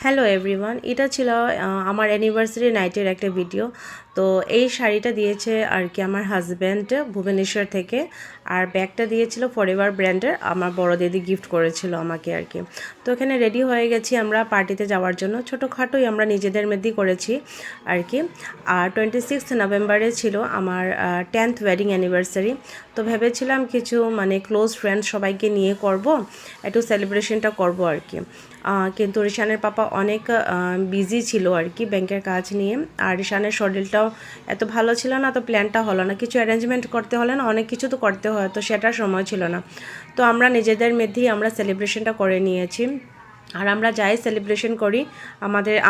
Hello everyone, এটা ছিল আমার অ্যানিভার্সারি নাইটের একটা ভিডিও। তো এই শাড়িটা দিয়েছে আর কি আমার হাজব্যান্ড ভুবনেশ্বর থেকে, আর ব্যাগটা দিয়েছিল ফরএভার ব্র্যান্ডের, আমার বড় দিদি গিফট করেছিল আমাকে আর কি। তো এখানে রেডি হয়ে গেছি আমরা পার্টিতে যাওয়ার জন্য, ছোটোখাটোই আমরা নিজেদের মধ্যেই করেছি আর কি। আর 26 নভেম্বরে ছিল আমার 10th ওয়েডিং অ্যানিভার্সারি। তো ভেবেছিলাম কিছু মানে ক্লোজ ফ্রেন্ড সবাইকে নিয়ে করব, একটু সেলিব্রেশনটা করব আর কি। কিন্তু রিশানের পাপা অনেক বিজি ছিল আর কি ব্যাংকের কাজ নিয়ে, আর রিশানের শরীরটাও এত ভালো ছিল না, তো প্ল্যানটা হলো না, কিছু অ্যারেঞ্জমেন্ট করতে হলে না অনেক কিছু তো করতে হয়, তো সেটার সময় ছিল না। তো আমরা নিজেদের মধ্যেই আমরা সেলিব্রেশনটা করে নিয়েছি। আর আমরা যাই সেলিব্রেশন করি,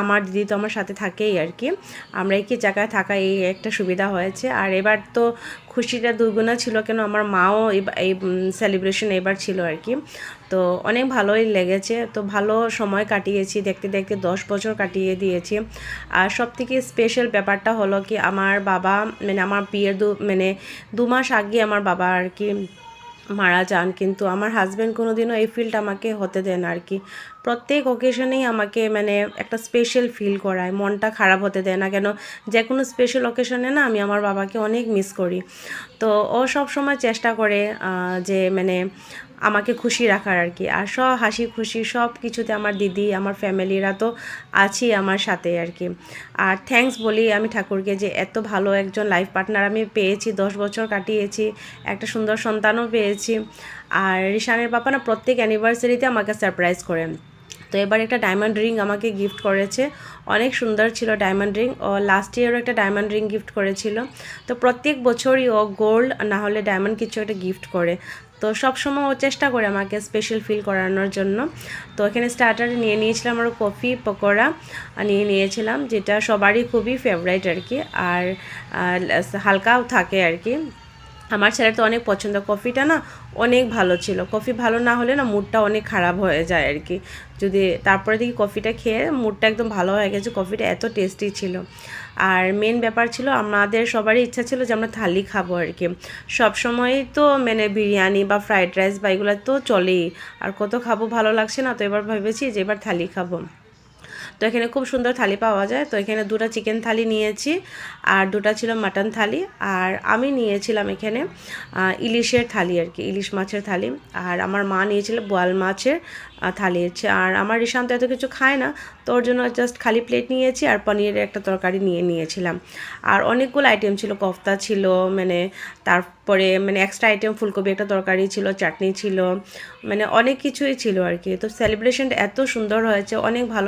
আমার দিদি তো আমার সাথে থাকেই আর কি। আমরা একই জায়গায় থাকা এই একটা সুবিধা হয়েছে। আর এবার তো খুশিটা দুগুণা ছিল, কেন আমার মাও এই সেলিব্রেশন এবার ছিল আর কি। তো অনেক ভালোই লেগেছে, তো ভালো সময় কাটিয়েছি, দেখতে দেখতে 10 বছর কাটিয়ে দিয়েছি। আর সব থেকে স্পেশাল ব্যাপারটা হলো কি, আমার বাবা মানে আমার বিয়ের 2 মাস আগে আমার বাবা আর কি মারা যান, কিন্তু আমার হাজব্যান্ড কোনো দিনও এই ফিলটা আমাকে হতে দেন আর কি। প্রত্যেক অকেশনেই আমাকে মানে একটা স্পেশাল ফিল করায়, মনটা খারাপ হতে দেয় না কেন। যে কোনো স্পেশাল অকেশনে না আমি আমার বাবাকে অনেক মিস করি। তো ও সব সময় চেষ্টা করে যে মানে আমাকে খুশি রাখার আর কি। আর সব হাসি খুশি সব কিছুতে আমার দিদি আমার ফ্যামিলিরা তো আছি আমার সাথে আর কি। আর থ্যাঙ্কস বলি আমি ঠাকুরকে যে এত ভালো একজন লাইফ পার্টনার আমি পেয়েছি, 10 বছর কাটিয়েছি, একটা সুন্দর সন্তানও পেয়েছি। আর রিশানের বাবা না প্রত্যেক অ্যানিভার্সারিতে আমাকে সারপ্রাইজ করেন। তো এবার একটা ডায়মন্ড রিং আমাকে গিফট করেছে, অনেক সুন্দর ছিল ডায়মন্ড রিং। ও লাস্ট ইয়ারও একটা ডায়মন্ড রিং গিফট করেছিল। তো প্রত্যেক বছরই ও গোল্ড না হলে ডায়মন্ড কিছু একটা গিফট করে। তো সবসময় ও চেষ্টা করে আমাকে স্পেশাল ফিল করানোর জন্য। তো এখানে স্টার্টারে নিয়ে নিয়েছিলাম আর কফি পকোড়া নিয়ে নিয়েছিলাম, যেটা সবারই খুবই ফেভারিট আর কি। আর হালকাও থাকে আর কি। আমার ছেলের তো অনেক পছন্দ, কফিটা না অনেক ভালো ছিল। কফি ভালো না হলে না মুডটা অনেক খারাপ হয়ে যায় আর কি। যদি তারপরে দেখি কফিটা খেয়ে মুডটা একদম ভালো হয়ে গেছে, কফিটা এত টেস্টি ছিল। আর মেন ব্যাপার ছিল আমাদের সবারই ইচ্ছা ছিল যে আমরা থালি খাবো আর কি। সব সময়ই তো মানে বিরিয়ানি বা ফ্রাইড রাইস বা এগুলো তো চলেই, আর কত খাবো ভালো লাগছে না, তো এবার ভেবেছি যে এবার থালি খাবো। তো এখানে খুব সুন্দর থালি পাওয়া যায়। তো এখানে 2টা চিকেন থালি নিয়েছি, আর 2টা ছিল মাটন থালি। আর আমি নিয়েছিলাম এখানে ইলিশের থালি আর কি, ইলিশ মাছের থালি। আর আমার মা নিয়েছিল বোয়াল মাছের থালি। আর আমার রিশান্ত এত কিছু খায় না, তো ওর জন্য জাস্ট খালি প্লেট নিয়েছি আর পনিরের একটা তরকারি নিয়েছিলাম। আর অনেকগুলো আইটেম ছিল, কফতা ছিল, মানে তারপরে মানে এক্সট্রা আইটেম ফুলকপি একটা তরকারি ছিল, চাটনি ছিল, মানে অনেক কিছুই ছিল আর কি। তো সেলিব্রেশনটা এত সুন্দর হয়েছে, অনেক ভালো।